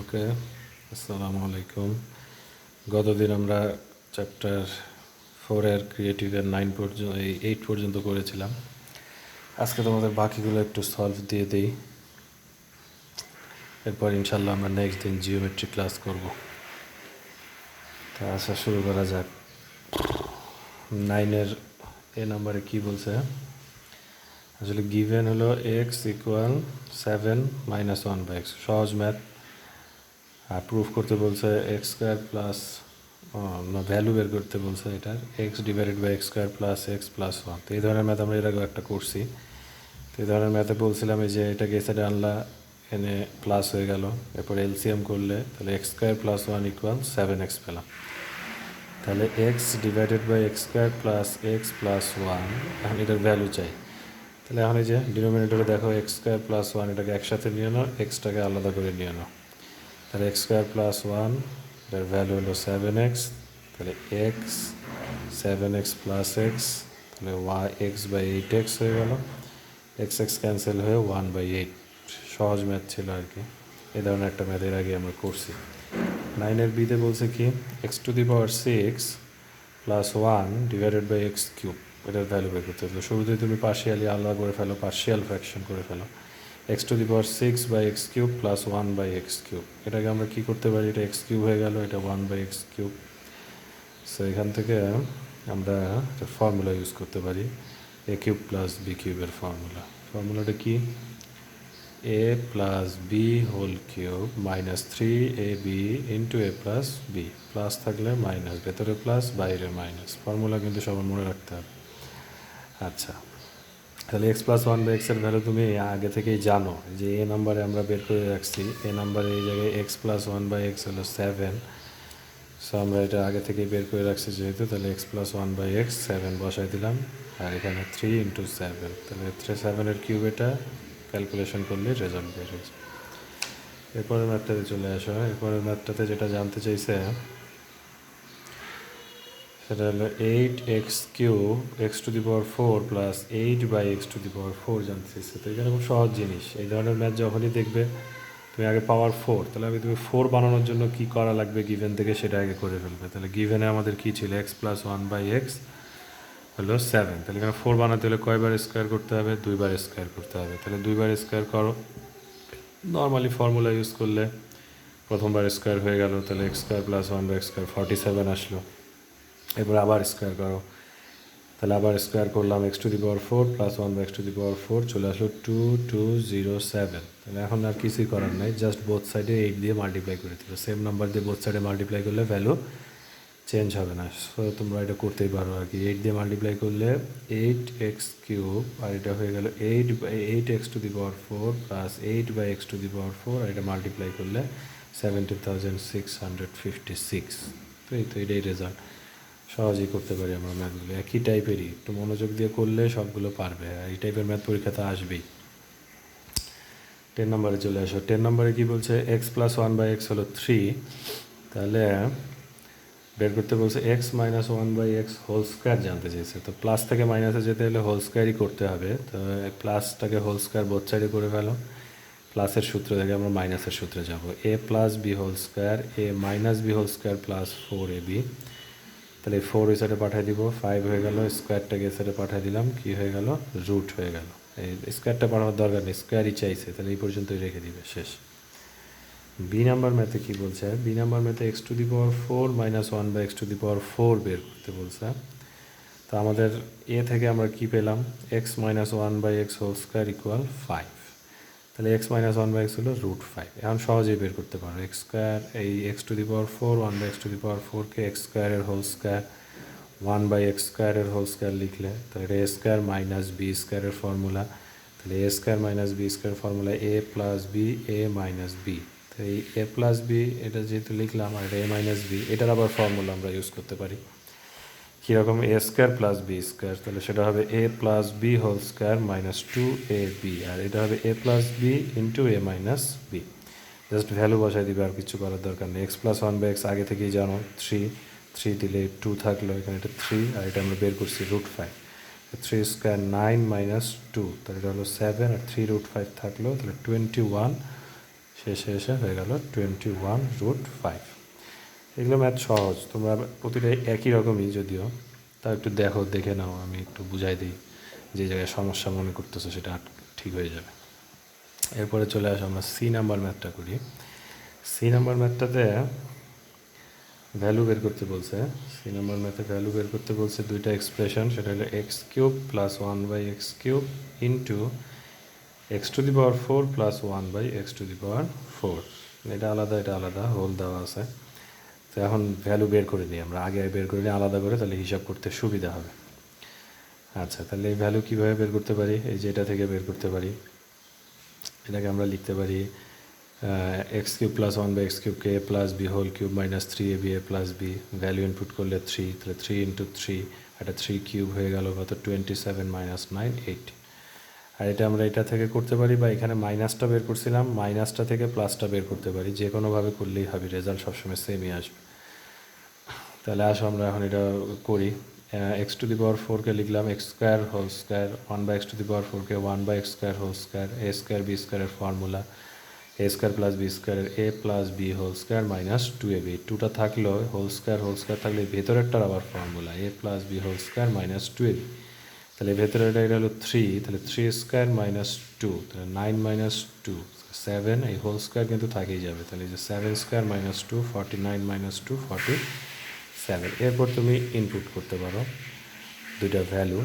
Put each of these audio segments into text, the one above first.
ওকে, আসসালামু আলাইকুম। গতদিন আমরা চ্যাপ্টার 4-এর ক্রিয়েটিভের 8 পর্যন্ত করেছিলাম। আজকে তোমাদের বাকিগুলো একটু সলভ দিয়ে দিই, এরপর ইনশাল্লাহ আমরা নেক্সট দিন জিওমেট্রি ক্লাস করব। তা আচ্ছা, শুরু করা যাক। 9-এর এ নাম্বারে কি বলছে? আসলে গিভেন হলো এক্স ইকুয়াল 7 - 1/x, সহজ ম্যাথ। আর প্রুফ করতে বলছে এক্স স্কোয়ার প্লাস ভ্যালু বের করতে বলছে এটার x divided by x square plus x plus 1। তো এই ধরনের ম্যাথ আমরা এর আগেও একটা করছি। তো এই ধরনের ম্যাথে বলছিলাম যে এটাকে সাইডে আনলা, এনে প্লাস হয়ে গেল, এরপর এলসিএম করলে তাহলে x square plus 1 equal 7x পেলাম। তাহলে x divided by x square plus x plus 1, এখন এটার ভ্যালু চাই। তাহলে এখন এই যে ডিনোমিনেটরে দেখো এক্স স্কোয়ার প্লাস 1, এটাকে একসাথে নিয়ে নাও, এক্সটাকে আলাদা করে নিয়ে নাও। তাহলে এক্স স্কোয়ার প্লাস 1, এটার ভ্যালু হলো 7x। তাহলে এক্স 7x প্লাস এক্স, তাহলে এক্স বাই 8x হয়ে গেল। এক্স এক্স ক্যান্সেল হয়ে 1/8। সহজ ম্যাথ ছিল আর কি। এই ধরনের একটা ম্যাথ এর আগে আমরা করছি। 9-এর বিতে বলছে কি x to the power 6 plus 1 divided by x cube, এটার ভ্যালু বের করতে হবে। শুরুতেই তুমি পার্শিয়ালি আলাদা করে ফেলো, পার্শিয়াল ফ্র্যাকশন করে ফেলো। X to the power 6 by x cube plus 1/x cube, এটাকে আমরা কী করতে পারি? এটা এক্স কিউব হয়ে গেল, এটা 1/x কিউব। সো এখান থেকে আমরা একটা ফর্মুলা ইউজ করতে পারি, এ কিউব প্লাস বি কিউবের ফর্মুলাটা কি? A plus B whole cube minus 3ab into A plus B, plus থাকলে মাইনাস, ভেতরে প্লাস বাইরে মাইনাস। ফর্মুলা কিন্তু সবার মনে রাখতে হবে। আচ্ছা, তাহলে এক্স প্লাস 1/x-এর ভ্যালু তুমি আগে থেকেই জানো, যে এ নাম্বারে আমরা বের করে রাখছি। এ নাম্বারে এই জায়গায় এক্স প্লাস 1/x হলো 7। সো আমরা এটা আগে থেকেই বের করে রাখছি যেহেতু, তাহলে এক্স প্লাস 1/x 7 বসাই দিলাম, আর এখানে 3 ইন্টু 7, তাহলে 7-এর কিউব, এটা ক্যালকুলেশন করলে রেজাল্ট বের হয়েছে। এরপরের ম্যাথটাতে চলে আসো। এরপরের ম্যাথটাতে যেটা জানতে চাইছে সেটা হলো 8x cube x to the power 4 plus 8/x to the power 4 জানতে চাইছে। তো এখানে খুব সহজ জিনিস। এই ধরনের ম্যাথ যখনই দেখবে, তুমি আগে পাওয়ার 4, তাহলে তুমি 4 বানানোর জন্য কী করা লাগবে গিভেন থেকে, সেটা আগে করে ফেলবে। তাহলে গিভেনে আমাদের কী ছিল? এক্স প্লাস 1/x হলো 7। তাহলে এখানে 4 বানাতে হলে কয়বার স্কোয়ার করতে হবে? 2বার স্কোয়ার করতে হবে। তাহলে 2বার স্কোয়ার করো। নর্মালি ফর্মুলা ইউজ করলে প্রথমবার স্কোয়ার হয়ে গেল, তাহলে x square plus 1/x square 47 আসলো। এরপর আবার স্কোয়ার করো, তাহলে আবার স্কোয়ার করলাম, x to the power 4 plus 1/x to the power 4 চলে আসলো 2207। তাহলে এখন আর কিছুই করার নাই, জাস্ট বোথ সাইডে 8 দিয়ে মাল্টিপ্লাই করে দিল। সেম নাম্বার দিয়ে বোথ সাইডে মাল্টিপ্লাই করলে ভ্যালু চেঞ্জ হবে না। সো তোমরা এটা করতেই পারো আর কি। 8 দিয়ে মাল্টিপ্লাই করলে 8x কিউব, আর এটা হয়ে গেল 8x to the power 4 plus 8/x to the power 4, আর এটা মাল্টিপ্লাই করলে 17,656। তো এটাই রেজাল্ট। সহজেই করতে পারি আমরা ম্যাথগুলো, একই টাইপেরই, একটু মনোযোগ দিয়ে করলে সবগুলো পারবে। আর এই টাইপের ম্যাথ পরীক্ষাতে আসবেই। 10 নম্বরে চলে আসো। 10 নম্বরে কী বলছে? এক্স প্লাস 1/x হলো 3। তাহলে বের করতে বলছে x minus 1/x whole square জানতে চাইছে। তো প্লাস থেকে মাইনাসে যেতে হলে হোল স্কোয়ারই করতে হবে। তো প্লাসটাকে হোল স্কোয়ার বোথ সাইডে করে ফেলো। প্লাসের সূত্র থেকে আমরা মাইনাসের সূত্রে যাব। A plus B whole square, A minus B whole square plus 4ab। তাহলে 4 ওই সাইডে পাঠিয়ে দিব, 5 হয়ে গেল। স্কোয়ারটাকে সাইডে পাঠিয়ে দিলাম, কি হয়ে গেল? রুট হয়ে গেল। এই স্কোয়ারটা পাঠানোর দরকার নেই, স্কোয়ারই চাইছে, তাহলে এই পর্যন্তই রেখে দিবে, শেষ। বি নাম্বার ম্যাথে কী বলছে? বি নাম্বার ম্যাথে x to the power 4 minus 1/x to the power 4 বের করতে বলছে। তো আমাদের এ থেকে আমরা কি পেলাম? X minus 1/x whole square equal 5। তাহলে এক্স মাইনাস 1/x হলো √5। এখন সহজেই বের করতে পারো। এক্স স্কোয়ার, এই x to the power 4 1/x to the power 4কে এক্স স্কোয়ারের হোল স্কোয়ার 1/x স্কোয়ারের হোল স্কোয়ার লিখলে, তাহলে এটা এ স্কোয়ার মাইনাস বি স্কোয়ারের ফর্মুলা। তাহলে এ square minus B square formula এ প্লাস বি, এ মাইনাস বি। তো এই এ প্লাস বি এটা যেহেতু লিখলাম, আর এটা এ মাইনাস বি, এটার আবার ফর্মুলা আমরা ইউজ করতে পারি। কীরকম? A square plus B square, তাহলে সেটা হবে A plus B whole square minus 2ab, আর এটা হবে A plus B into A minus B. Just value বসাই দিবে, আর কিছু করার দরকার নেই। এক্স প্লাস 1/x আগে থেকেই জানো, 3 দিলে 2 থাকলো, এখানে এটা 3, আর এটা আমরা বের করছি √5। 3 স্কোয়ার 9 মাইনাস 2, তাহলে এটা হলো 7, আর 3 √5 থাকলো, তাহলে 21 শেষে এসে হয়ে গেল 21√5। এগুলো ম্যাথ সহজ, তোমরা প্রতিটা একই রকমই যদিও, তা একটু দেখে নাও, আমি একটু বুঝাই দিই, যে জায়গায় সমস্যা মনে করতেছো সেটা ঠিক হয়ে যাবে। এরপরে চলে আসো আমরা সি নাম্বার ম্যাথটা করি। সি নাম্বার ম্যাথটাতে ভ্যালু বের করতে বলছে। সি নাম্বার ম্যাথে ভ্যালু বের করতে বলছে দুইটা এক্সপ্রেশন, সেটা হলো x³ + 1/x³ into x⁴ + 1/x⁴। এটা আলাদা হোল দেওয়া আছে। তো এখন ভ্যালু বের করে নিই আমরা, আগে বের করে নিই আলাদা করে, তাহলে হিসাব করতে সুবিধা হবে। আচ্ছা, তাহলে এই ভ্যালু কীভাবে বের করতে পারি? এই যে এটা থেকে বের করতে পারি। এটাকে আমরা লিখতে পারি x³ + 1/x³ a + b whole cube - 3ab a + b। Value input করলে 3, তাহলে 3 × 3, এটা 3³ হয়ে গেল কত? 27 - 9 8। আর এটা আমরা এটা থেকে করতে পারি, বা এখানে মাইনাসটা বের করছিলাম, মাইনাসটা থেকে প্লাসটা বের করতে পারি, যে কোনোভাবে করলেই হবে, রেজাল্ট সবসময় সেমই আসবে। তাহলে আসো আমরা এখন এটা করি। x⁴কে লিখলাম x² হোল স্কোয়ার, 1/x⁴কে 1/x² whole square, a² b² এর ফর্মুলা a² + b² এর a + b whole square - 2ab। 2টা থাকলো হোল স্কোয়ার থাকলে ভেতরেরটার আবার formula a + b whole square - 2ab। তাহলে ভেতরেরটা এটা হলো 3, তাহলে 3² - 2, তাহলে 9 - 2 7, এই হোল স্কোয়ার কিন্তু থাকেই যাবে, তাহলে এই যে 7² - 2 49 - 2 47। এরপর তুমি ইনপুট করতে পারো দুইটা ভ্যালু।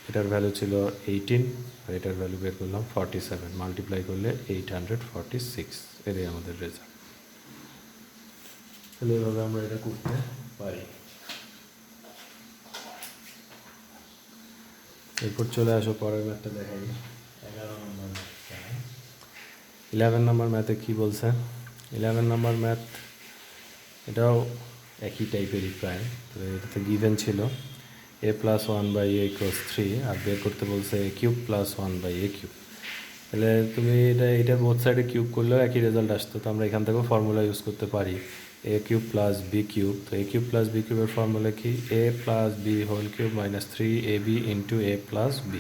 এটার ভ্যালু ছিল 18 আর এটার ভ্যালু বের করলাম 47, মাল্টিপ্লাই করলে 846, এটাই আমাদের রেজাল্ট। তাহলে এভাবে আমরা এটা করতে পারি। এরপর চলে আসো পরের ম্যাথটা দেখাই, 11 নম্বর ম্যাথে কী বলছে? 11 নম্বর ম্যাথ এটাও একই টাইপেরই প্রায়। তো এটাতে গিভেন ছিল a + 1/a = 3, আর বের করতে বলছে a³ + 1/a³। তাহলে তুমি এটা বোথ সাইডে কিউব করলেও একই রেজাল্ট আসতো, তো আমরা এখান থেকেও ফর্মুলা ইউজ করতে পারি, a³ + b³ তো a³ + b³ এর ফর্মুলা কি? a + b whole cube - 3ab × a + b।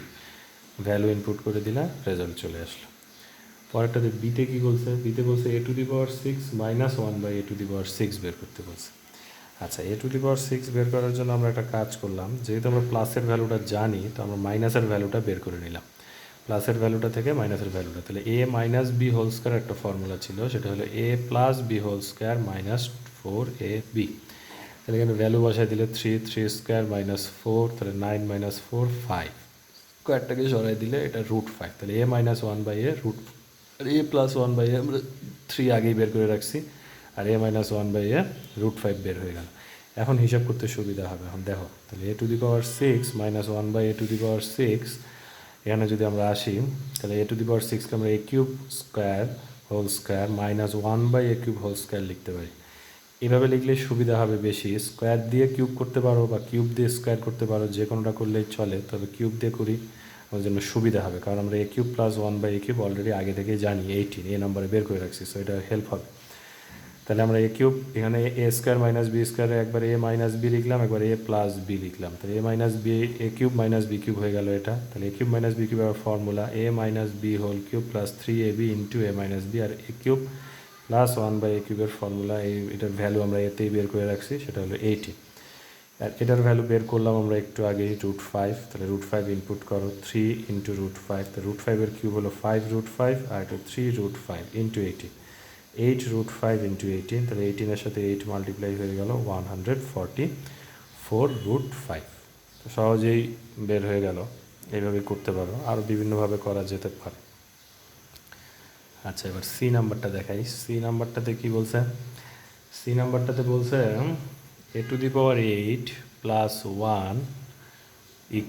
Value input করে দিলে রেজাল্ট চলে আসলো। পরেরটাতে বিতে কী বলছে? বিতে বলছে a⁶ - 1/a⁶ বের করতে বলছে। আচ্ছা, a⁶ বের করার জন্য আমরা একটা কাজ করলাম, যেহেতু আমরা প্লাসের ভ্যালুটা জানি, তো আমরা মাইনাসের ভ্যালুটা বের করে নিলাম। প্লাসের ভ্যালুটা থেকে মাইনাসের ভ্যালুটা, তাহলে a - b হোল স্কোয়ার একটা ফর্মুলা ছিল, সেটা হলো a + b whole square - 4ab। তাহলে এখানে ভ্যালু বসাই দিলে 3² - 4, তাহলে 9 - 4 5, স্কোয়ারটাকে সরাই দিলে এটা √5, তাহলে a - 1/a √, R a + 1/a আমরা 3 আগেই বের করে রাখছি, আর a - 1/a √5 বের হয়ে গেল। এখন হিসাব করতে সুবিধা হবে। এখন দেখো, তাহলে a⁶ - 1/a⁶, এখানে যদি আমরা আসি, তাহলে a⁶কে আমরা a³ whole square - 1/a³ whole square লিখতে পারি। এভাবে লিখলে সুবিধা হবে বেশি। স্কোয়ার দিয়ে কিউব করতে পারো বা কিউব দিয়ে স্কোয়ার করতে পারো, যে কোনোটা করলেই চলে, তবে কিউব দিয়ে করি আমার জন্য সুবিধা হবে, কারণ আমরা a³ + 1/a³ অলরেডি আগে থেকেই জানি, 18 এই নাম্বারে বের করে রাখছি, সো এটা হেল্প হবে। তাহলে আমরা a³ এখানে a² - b² একবার a - b লিখলাম, একবার a + b লিখলাম, তাহলে a - b a³ - b³ হয়ে গেল এটা। তাহলে a³ - b³ এর formula a - b whole cube + 3ab × a - b, আর a³ + 1/a³ এর ফর্মুলা, এটার ভ্যালু আমরা এতেই বের করে রাখছি, সেটা হলো 18। আর এটার ভ্যালু বের করলাম আমরা একটু আগেই, √5, তাহলে √5 ইনপুট করো, 3 × √5, তো √5 এর কিউব হলো 5√5, আর এটা 3√5 × 18, 8√5 × 18, তাহলে 18 এর সাথে 8 মাল্টিপ্লাই হয়ে গেল 144√5। তো সহজেই বের হয়ে গেল। এইভাবে করতে পারো, আরও বিভিন্নভাবে করা যেতে পারে। আচ্ছা, এবার সি নাম্বারটা দেখাই। সি নাম্বারটাতে কী বলছে? সি নাম্বারটাতে বলছে a⁸ + 1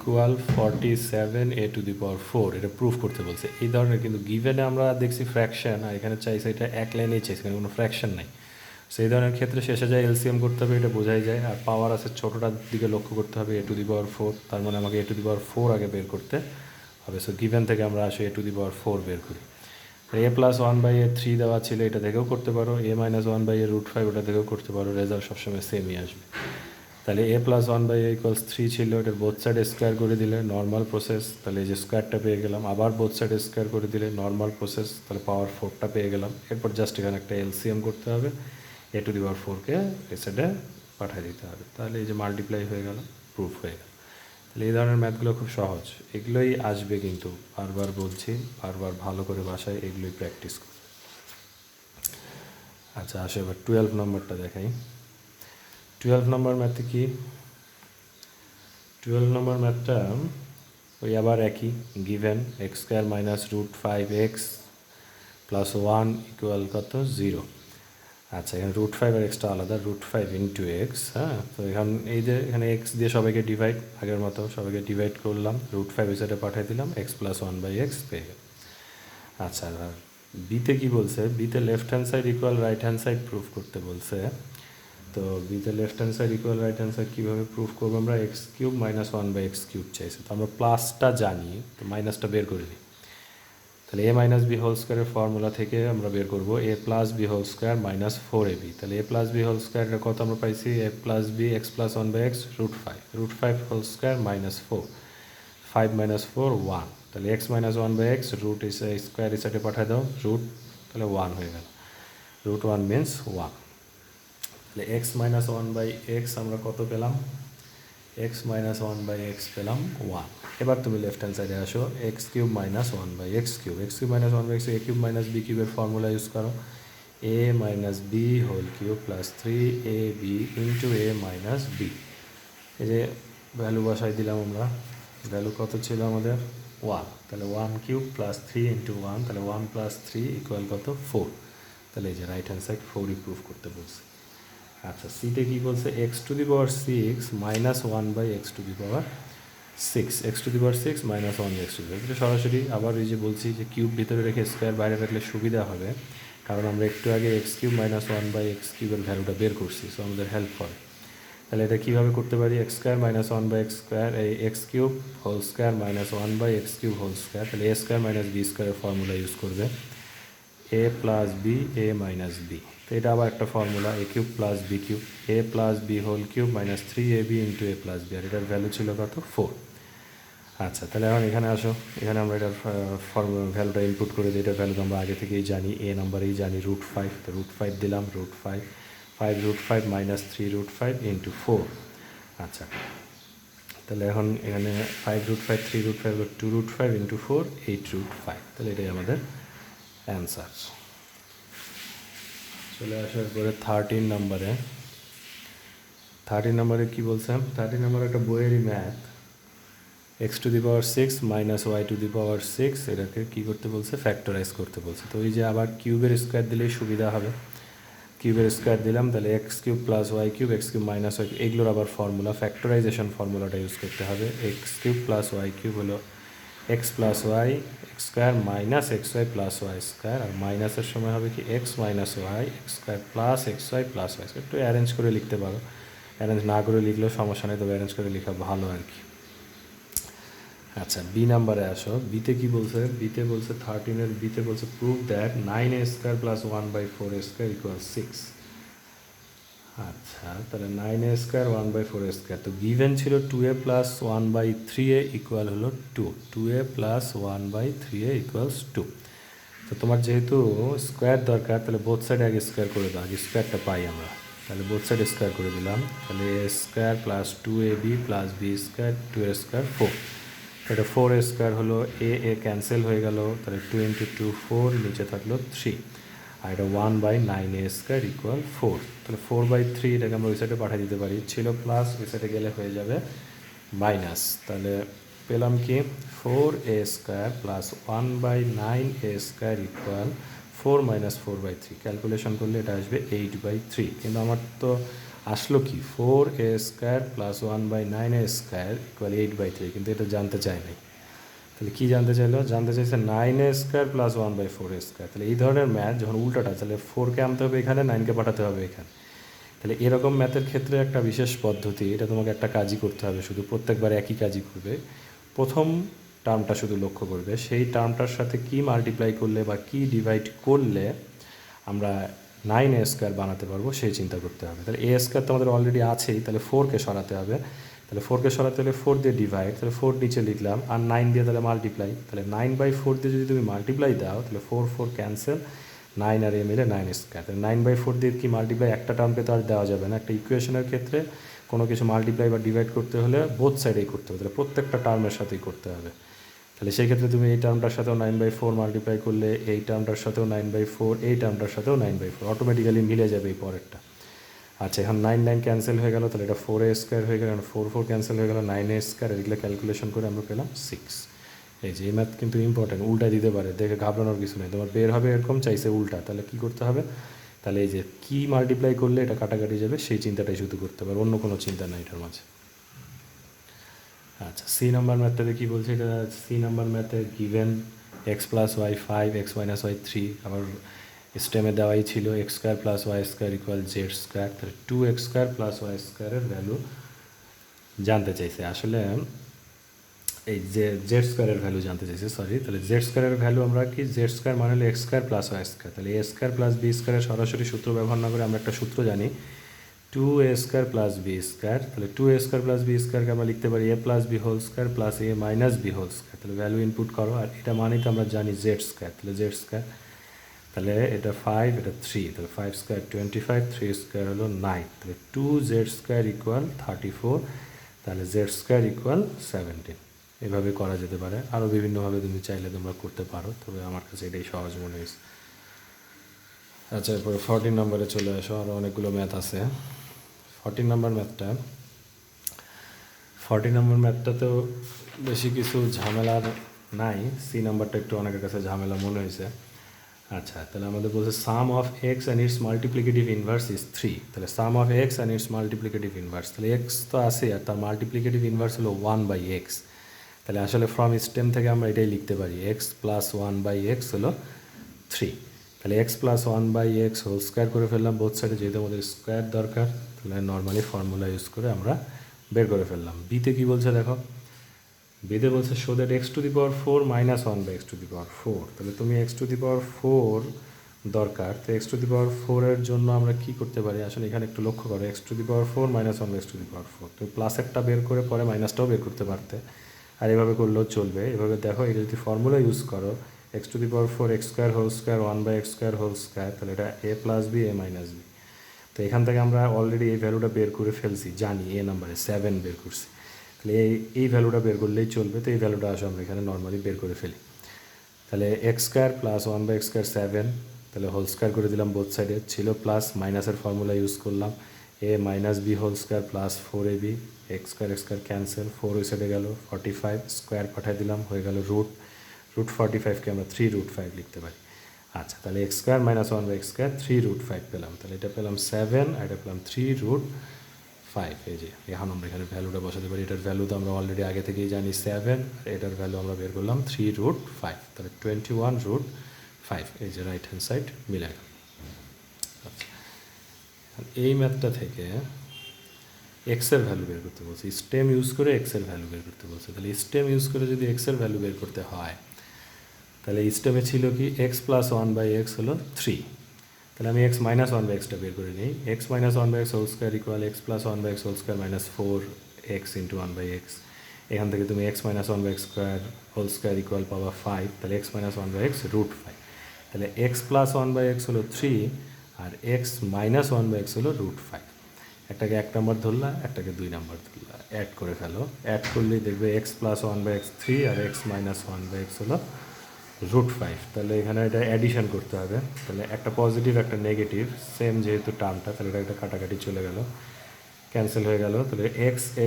= 47 a⁴ এটা প্রুফ করতে বলছে। এই ধরনের কিন্তু গিভেনে আমরা দেখছি ফ্র্যাকশন, আর এখানে চাইছে এটা এক লাইনেই চাইছে, এখানে কোনো ফ্র্যাকশন নাই। সেই ধরনের ক্ষেত্রে শেষে যায় এলসিএম করতে হবে, এটা বোঝাই যায়। আর পাওয়ার আছে ছোটোটার দিকে লক্ষ্য করতে হবে, a⁴, তার মানে আমাকে a⁴ আগে বের করতে হবে। সো গিভেন থেকে আমরা আসি a⁴ বের করি। a + 1/a³ দেওয়া ছিল, এটা থেকেও করতে পারো, a - 1/a √5 ওটা থেকেও করতে পারো, রেজাল্ট সবসময় সেমই আসবে। তাহলে a plus one by a equals 3 ছিল, এটার বোথ সাইড স্কোয়ার করে দিলে নর্মাল প্রসেস, তাহলে এই যে স্কোয়ারটা পেয়ে গেলাম। আবার বোথ সাইড স্কোয়ার করে দিলে নর্মাল প্রসেস, তাহলে পাওয়ার 4টা পেয়ে গেলাম। এরপর জাস্ট এখানে একটা এলসিএম করতে হবে, a টু দি পাওয়ার 4কে এই সাইডে পাঠিয়ে দিতে হবে, তাহলে এই যে মাল্টিপ্লাই হয়ে গেল, প্রুফ হয়ে গেল। তাহলে এই ধরনের ম্যাথগুলো খুব সহজ, এগুলোই আসবে, কিন্তু বারবার বলছি, বারবার ভালো করে বাসায় এগুলোই প্র্যাকটিস করবে। আচ্ছা আসো এবার 12 নম্বরটা দেখাই। 12 নম্বর ম্যাথে কি, 12 নম্বর ম্যাথটা ওই আবার একই, given x square minus root 5x plus 1 equal কত 0। আচ্ছা এখানে রুট 5 আর এক্সটা আলাদা, রুট 5 ইন্টু এক্স। হ্যাঁ, তো এই যে এখানে এক্স দিয়ে সবাইকে ডিভাইড, আগের মতো সবাইকে ডিভাইড করলাম, রুট 5 সাইডে পাঠিয়ে দিলাম, এক্স প্লাস 1 বাই এক্স পেয়ে গেল। আচ্ছা আর বিতে কি বলছে, বিতে left hand side equal right hand side proof করতে বলছে। তো বিতে left hand side equal right hand side কীভাবে প্রুফ করবো, আমরা x cube minus 1 by x cube চাইছে, তো আমরা প্লাসটা জানি, তো মাইনাসটা বের করে নিই। তাহলে এ মাইনাস বি হোল স্কোয়ারের ফর্মুলা থেকে আমরা বের করবো A plus B whole square minus 4ab। তাহলে এ প্লাস বি হোল স্কোয়ারের কত আমরা পাইছি, a plus b x plus 1 by x root 5 whole square minus 4, 5 minus 4 1। তাহলে x minus 1 by x root square এই সাইডে পাঠিয়ে দাও, রুট, তাহলে 1 হয়ে গেল, রুট 1 মিনস 1। তাহলে এক্স মাইনাস 1 বাই এক্স আমরা কত পেলাম, এক্স মাইনাস 1 বাই এক্স পেলাম 1। এবার তুমি লেফট হ্যান্ড সাইডে আসো, x cube minus 1 by x cube minus 1 by x, a cube minus b কিউবের ফর্মুলা ইউজ করো, a minus B whole cube plus 3ab into A minus b. এই যে value বসাই দিলাম আমরা, ভ্যালু কত ছিল আমাদের 1, তাহলে 1 কিউব প্লাস 3 ইন্টু 1, তাহলে 1 প্লাস 3 ইকুয়াল কত 4। তাহলে এই যে রাইট হ্যান্ড সাইড 4ই প্রুফ করতে বলছে। আচ্ছা সিতে কী বলছে, x to the power 6 minus 1 by x to the power 6, x to the power 6 minus 1 by x to the power. এটা সরাসরি আবার এই যে বলছি যে কিউব ভিতরে রেখে স্কোয়ার বাইরে রাখলে সুবিধা হবে, কারণ আমরা একটু আগে x cube minus 1 by x কিউবের ভ্যালুটা বের করছি, সো আমাদের হেল্প করে। তাহলে এটা কীভাবে করতে পারি, x square minus 1 by x square, এই x cube whole square minus 1 by x cube whole square, তাহলে এ স্কোয়ার মাইনাস বি স্কোয়ারের ফর্মুলা ইউজ করবে, a plus B A minus B. তো এটা আবার একটা formula, a cube plus b cube, a plus B whole cube minus 3ab into A plus b, আর এটার value ছিল কত 4। আচ্ছা তাহলে এখন এখানে আসো, এখানে আমরা এটার ভ্যালুটা ইনপুট করে দিই, এটার ভ্যালু তো আমরা আগে থেকেই জানি, এ নাম্বারেই জানি রুট 5, তো রুট 5 দিলাম, root 5 root 5 minus 3 root 5 into 4। আচ্ছা তাহলে এখন এখানে 5 root 5 3 root 5 2 root 5 into 4 8 root 5, তাহলে এটাই আমাদের অ্যান্সার। চলে আসার পরে 13 নম্বরে, 13 নম্বরে কী বলছে, 13 নম্বরে একটা বইয়েরই math, x to the power 6 minus y to the power 6, এটাকে কী করতে বলছে, ফ্যাক্টরাইজ করতে বলছে। তো এই যে আবার কিউবের স্কোয়ার দিলেই সুবিধা হবে, কিউবের স্কোয়ার দিলাম, তাহলে x cube plus y cube, x cube minus y, এগুলোর আবার ফর্মুলা ফ্যাক্টরাইজেশন ফর্মুলাটা ইউজ করতে হবে। X cube plus y cube হলো x plus y x square minus x y plus y square, আর মাইনাসের সময় হবে কি x minus y x square plus x y plus y square. একটু অ্যারেঞ্জ করে লিখতে পারো, অ্যারেঞ্জ না করে লিখলেও সমস্যা নেই, তবে অ্যারেঞ্জ করে লেখা ভালো আর কি। আচ্ছা বি নাম্বারে আসো, বিতে কী বলছে, বিতে বলছে 13-এর বিতে বলছে prove that 9a square plus 1 by 4a square equal 6। আচ্ছা তাহলে 9a square 1 by 4a square, তো গিভেন ছিল 2a plus 1 by 3a equal হলো 2, 2a plus 1 by 3a equals 2। তো তোমার যেহেতু স্কোয়ার দরকার, তাহলে বোথ সাইড আগে স্কোয়ার করে দাও, আগে স্কোয়ারটা পাই আমরা, তাহলে বোথ সাইড স্কোয়ার করে দিলাম, তাহলে এ square plus 2ab plus B square 2a square 4, এটা 4a স্কোয়ার হলো, এ ক্যান্সেল হয়ে গেল, তাহলে 2 ইন্টু 2 4, নিচে থাকলো 3, আর এটা 1 বাই 9a স্কোয়ার ইকুয়াল 4। তাহলে 4 বাই 3 এটাকে আমরা ওই সাইডে পাঠিয়ে দিতে পারি, ছিল প্লাস, ওই সাইডে গেলে হয়ে যাবে মাইনাস, তাহলে পেলাম কি 4a square plus 1 by 9a square equal 4 minus 4 by 3, calculation করলে এটা আসবে 8 বাই 3। কিন্তু আমার তো আসলো কি 4a square plus 1 by 9a square equal 8 by 3, কিন্তু এটা জানতে চাই নাই। তাহলে কী জানতে চাইলো, জানতে চাইছে 9a square plus 1 by 4a square. তাহলে এই ধরনের ম্যাথ যখন উল্টাটা, তাহলে 4কে আনতে হবে এখানে, 9কে পাঠাতে হবে এখানে। তাহলে এরকম ম্যাথের ক্ষেত্রে একটা বিশেষ পদ্ধতি, এটা তোমাকে একটা কাজই করতে হবে, শুধু প্রত্যেকবার একই কাজই করবে, প্রথম টার্মটা শুধু লক্ষ্য করবে, সেই টার্মটার সাথে কি মাল্টিপ্লাই করলে বা কি ডিভাইড করলে আমরা 9a² বানাতে পারবো সেই চিন্তা করতে হবে। তাহলে a² তো আমাদের অলরেডি আছেই, তাহলে 4কে সরাতে হবে। তাহলে 4কে সরাতে হলে 4 দিয়ে ডিভাইড, তাহলে 4 নিচে লিখলাম, আর 9 দিয়ে তাহলে মাল্টিপ্লাই। তাহলে 9/4 দিয়ে যদি তুমি মাল্টিপ্লাই দাও তাহলে 4 ক্যান্সেল, 9 আর a মিলে 9²। তাহলে 9/4 দিয়ে কি মাল্টিপ্লাই, একটা টার্মকে তো আর দেওয়া যাবে না। একটা ইকুয়েশনের ক্ষেত্রে কোনো কিছু মাল্টিপ্লাই বা ডিভাইড করতে হলে বোথ সাইডেই করতে হবে, তাহলে প্রত্যেকটা টার্মের সাথেই করতে হবে। তাহলে সেই ক্ষেত্রে তুমি এই টার্মটার সাথেও 9/4 মাল্টিপ্লাই করলে, এই টার্মটার সাথেও 9/4, এই টার্মটার সাথেও 9/4, অটোমেটিক্যালি মিলে যাবে এই পরেরটা। আচ্ছা, এখন 9 ক্যান্সেল হয়ে গেল, তাহলে এটা 4a² হয়ে গেল, 4 ক্যান্সেল হয়ে গেল, 9a², এগুলো ক্যালকুলেশন করে আমরা পেলাম 6। এই যে এই ম্যাথ কিন্তু ইম্পর্টেন্ট, উল্টা দিতে পারে, দেখে ঘাবড়ানোর কিছু নেই। তোমার বের হবে এরকম, চাইছে উল্টা, তাহলে কি করতে হবে, তাহলে এই যে কি মাল্টিপ্লাই করলে এটা কাটাকাটি যাবে সেই চিন্তাটাই শুধু করতে পারবে, অন্য কোনো চিন্তা নাই এটার মাঝে। আচ্ছা, সি নাম্বার ম্যাথটাতে কী বলছে, এটা সি নাম্বার ম্যাথে given x + y 5, x - y 3, আবার স্টেমে দেওয়াই ছিল x² + y² = z²। তাহলে 2x² + y² এর ভ্যালু জানতে চাইছে। আসলে এই যে z² এর ভ্যালু জানতে চাইছে, সরি। তাহলে z² এর ভ্যালু আমরা কি, z² মানে হলো x² + y²। তাহলে a² + b² এর সরাসরি সূত্র ব্যবহার না করে আমরা একটা সূত্র জানি, 2a² + b²। তাহলে 2a² + b²কে আমরা লিখতে পারি a + b² + a - b²। তাহলে ভ্যালু ইনপুট করো, আর এটা মানেই তো আমরা জানি z²। তাহলে z², তাহলে এটা 5, এটা 3, তাহলে 5² 25, 3² হলো 9। তাহলে 2z² = 34, তাহলে z² = 17। এভাবে করা যেতে পারে, আরও বিভিন্নভাবে তুমি চাইলে তোমরা করতে পারো, তবে আমার কাছে এটাই সহজ মনে হয়েছে। আচ্ছা, এরপরে 14 নম্বরে চলে আসো, আরও অনেকগুলো ম্যাথ আছে। 14 নম্বর ম্যাথটাতেও বেশি কিছু ঝামেলার নাই, সি নাম্বারটা একটু অনেকের কাছে ঝামেলা মনে হয়েছে। আচ্ছা, তাহলে আমাদের বলছে sum of x and its multiplicative inverse is 3। তাহলে sum of x and its multiplicative inverse, তাহলে এক্স তো আছে আর তার মাল্টিপ্লিকেটিভ ইনভার্স হলো 1/x। তাহলে আসলে ফ্রম স্টেম থেকে আমরা এটাই লিখতে পারি, x + 1/x হলো 3। তাহলে x + 1/x হোল² করে ফেললাম বোথ সাইডে, যেহেতু আমাদের স্কোয়ার দরকার। তাহলে নর্মালি ফর্মুলা ইউজ করে আমরা বের করে ফেললাম। বিতে কী বলছে দেখো, বিতে বলছে শো দ্যাট x⁴ - 1/x⁴। তাহলে তুমি x⁴ দরকার, তো x⁴ এর জন্য আমরা কি করতে পারি, আসলে এখানে একটু লক্ষ্য করো, x⁴ - 1/x⁴, তো প্লাসেরটা বের করে পরে মাইনাসটাও বের করতে পারতে, আর এভাবে করলেও চলবে। এভাবে দেখো, এটা যদি ফর্মুলা ইউজ করো, x⁴ x² whole square 1/x² whole square, তাহলে এটা a + b a - b। তো এখান থেকে আমরা অলরেডি এই ভ্যালুটা বের করে ফেলছি, জানি এ নাম্বারে 7 বের করছি। তাহলে এই ভ্যালুটা বের করলেই চলবে, তো এই ভ্যালুটা আসলে আমরা এখানে নর্মালি বের করে ফেলি। তাহলে x² + 1/x², 7, তাহলে হোল স্কোয়ার করে দিলাম বোথ সাইডে, ছিল প্লাস, মাইনাসের ফর্মুলা ইউজ করলাম, a - b whole square + 4ab, x² cancel, 4 ওই সাইডে গেল, 45 স্কোয়ার পাঠিয়ে দিলাম, হয়ে গেল √45কে আমরা 3√5 লিখতে পারি। আচ্ছা, তাহলে x² - 1/x², 3√5 পেলাম। তাহলে এটা পেলাম 7, আর এটা পেলাম 3√5। এই যে এখন আমরা এখানে ভ্যালুটা বসাতে পারি, এটার ভ্যালু তো আমরা অলরেডি আগে থেকেই জানি 7, আর এটার ভ্যালু আমরা বের করলাম 3√5, তাহলে 21√5। এই যে রাইট হ্যান্ড সাইড মিলে গেল। আচ্ছা, এই ম্যাথটা থেকে এক্সের ভ্যালু বের করতে বলছে, স্টেম ইউজ করে এক্সের ভ্যালু বের করতে বলছে। তাহলে স্টেম ইউজ করে যদি এক্সের ভ্যালু বের করতে হয়, তাহলে স্টেমে ছিল কি x + 1/x হলো 3। তাহলে আমি x - 1/xটা বের করে নিই, x - 1/x whole square = x + 1/x whole square - 4x × 1/x। এখান থেকে তুমি x - 1/x² হোল স্কোয়ার = পাবা 5, তাহলে x - 1/x √5। তাহলে x + 1/x হলো 3, আর x - 1/x হলো √5। একটাকে 1 নাম্বার ধরলা, একটাকে 2 নাম্বার ধরলা, অ্যাড করে ফেলো, অ্যাড করলেই দেখবে x + 1/x 3, আর x - 1/x হলো √5। তাহলে এখানে এটা অ্যাডিশন করতে হবে, তাহলে একটা পজিটিভ একটা নেগেটিভ, সেম যেহেতু টার্মটা, তাহলে এটা একটা কাটাকাটি চলে গেল, ক্যান্সেল হয়ে গেল। তাহলে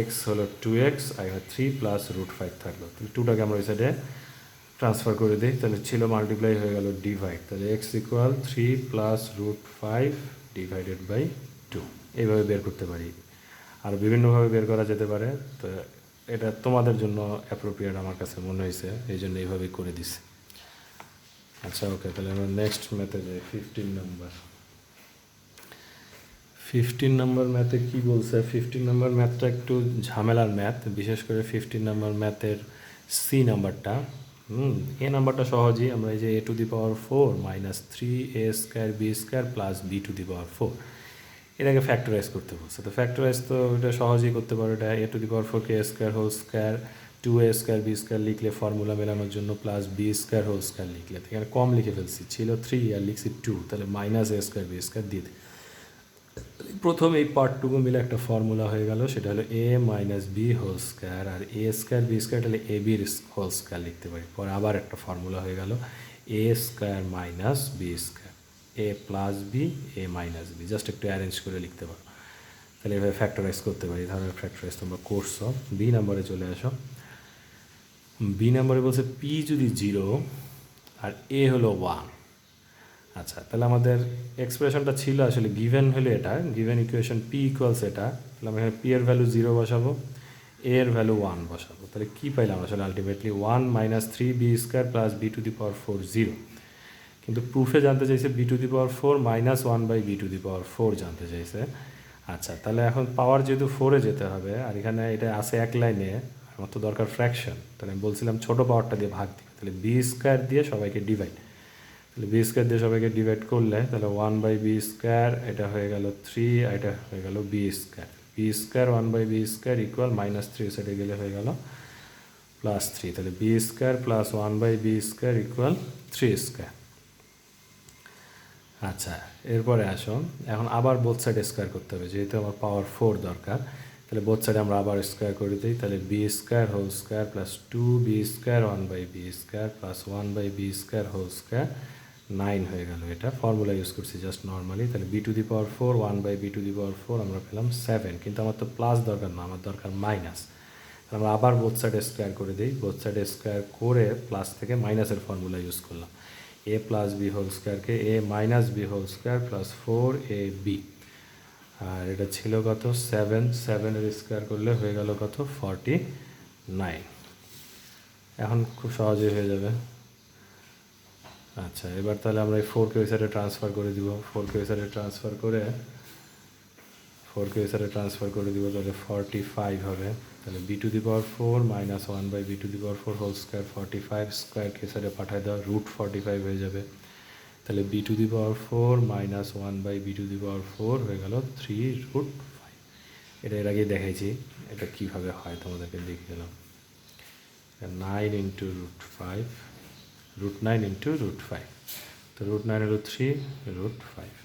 x হলো 2x, আর 3 + √5 থাকলো। তাহলে 2টাকে আমরা ওই সাইডে ট্রান্সফার করে দিই, তাহলে ছিল মাল্টিপ্লাই হয়ে গেল ডিভাইড, তাহলে x = 3 + √5 / 2। এইভাবে বের করতে পারি, আর বিভিন্নভাবে বের করা যেতে পারে, তো এটা তোমাদের জন্য অ্যাপ্রোপ্রিয়েট আমার কাছে মনে হয়েছে, এই জন্য এইভাবেই করে দিছি। আচ্ছা, ওকে, তাহলে আমরা নেক্সট ম্যাথে যাই। 15 নম্বর ম্যাথে কী বলছে, 15 নম্বর ম্যাথটা একটু ঝামেলার ম্যাথ, বিশেষ করে 15 নম্বর ম্যাথের সি নাম্বারটা এ নাম্বারটা সহজেই আমরা এই যে a⁴ minus 3a² b² plus b⁴ এটাকে ফ্যাক্টরাইজ করতে বলছে। তো ফ্যাক্টরাইজ তো এটা সহজেই করতে পারো। এটা a⁴ কে a² whole square 2a² b² লিখলে ফর্মুলা মেলানোর জন্য প্লাস b² হোল স্কোয়ার লিখলে, এখানে কম লিখে ফেলছি, ছিল 3 আর লিখছি 2, তাহলে মাইনাস a² b² দিয়ে দিই। প্রথম এই পার্টটুকু মিলে একটা ফর্মুলা হয়ে গেল, সেটা হলো a minus B whole square, আর a² b² তাহলে a b হোল স্কোয়ার লিখতে পারি। পরে আবার একটা ফর্মুলা হয়ে গেল a² minus b², a plus B A minus B, just একটু অ্যারেঞ্জ করে লিখতে পারো। তাহলে এভাবে ফ্যাক্টরাইজ করতে পারি। ধরনের ফ্যাক্টরাইজ তোমরা করছো। বি নাম্বারে চলে আসো। বি নাম্বারে বলছে পি যদি 0 আর এ হলো 1। আচ্ছা, তাহলে আমাদের এক্সপ্রেশনটা ছিল আসলে গিভেন হলো এটা, গিভেন ইকুয়েশন পি ইকুয়ালস এটা। তাহলে আমরা এখানে পি এর ভ্যালু 0 বসাবো, এ এর ভ্যালু 1 বসাবো। তাহলে কী পাইলাম আসলে ultimately 1 minus 3b² plus b⁴ 0। কিন্তু প্রুফে জানতে চাইছে b⁴ মাইনাস 1/b⁴ জানতে চাইছে। আচ্ছা, তাহলে এখন পাওয়ার যেহেতু 4-এ যেতে হবে, আর এখানে এটা আছে এক লাইনে, আমার তো দরকার ফ্র্যাকশন। তাহলে আমি বলছিলাম ছোটো পাওয়ারটা দিয়ে ভাগ দিবে, তাহলে b² দিয়ে সবাইকে ডিভাইড। তাহলে b² দিয়ে সবাইকে ডিভাইড করলে তাহলে 1/b², এটা হয়ে গেল 3, এটা হয়ে গেল b²। b² 1/b² equal minus 3 সাইডে গেলে হয়ে গেল প্লাস 3। তাহলে b² প্লাস 1/b² ইকুয়াল 3²। আচ্ছা, এরপরে আসো, এখন আবার বোথ সাইড স্কোয়ার করতে হবে, যেহেতু আমার পাওয়ার 4 দরকার। তাহলে বোথ সাইডে আমরা আবার স্কোয়ার করে দিই। তাহলে b² whole square plus 2b² 1/b² plus 1/b² whole square 9 হয়ে গেল। এটা ফর্মুলা ইউজ করছি জাস্ট নর্মালি। তাহলে b⁴ 1/b⁴ আমরা পেলাম 7, কিন্তু আমার তো প্লাস দরকার না, আমার দরকার মাইনাস। আমরা আবার বোথ সাইড স্কোয়ার করে দিই। বোথ সাইড স্কোয়ার করে প্লাস থেকে মাইনাসের ফর্মুলা ইউজ করলাম। a প্লাস বি হোল স্কোয়ারকে a minus B whole square plus 4ab, আর এটা ছিল কত 7 এর স্কোয়ার করলে হয়ে গেল কত 49। এখন খুব সহজেই হয়ে যাবে। আচ্ছা, এবার তাহলে আমরা এই 4কে ওই সাইডে ট্রান্সফার করে দিব। 4কে ওই সাইডে ট্রান্সফার করে দিব, তাহলে 45 হবে। তাহলে b⁴ minus 1/b⁴ whole square 45 স্কোয়ারকে সাইডে পাঠায় দাও, √45 হয়ে যাবে। তাহলে b⁴ মাইনাস 1/b⁴ হয়ে গেল 3√5। এটা এর আগে দেখাইছি, এটা কীভাবে হয় তোমাদেরকে দেখিয়ে দিলাম। 9 ইন্টু √5, √9 ইন্টু √5, তো √9 হলো 3√5।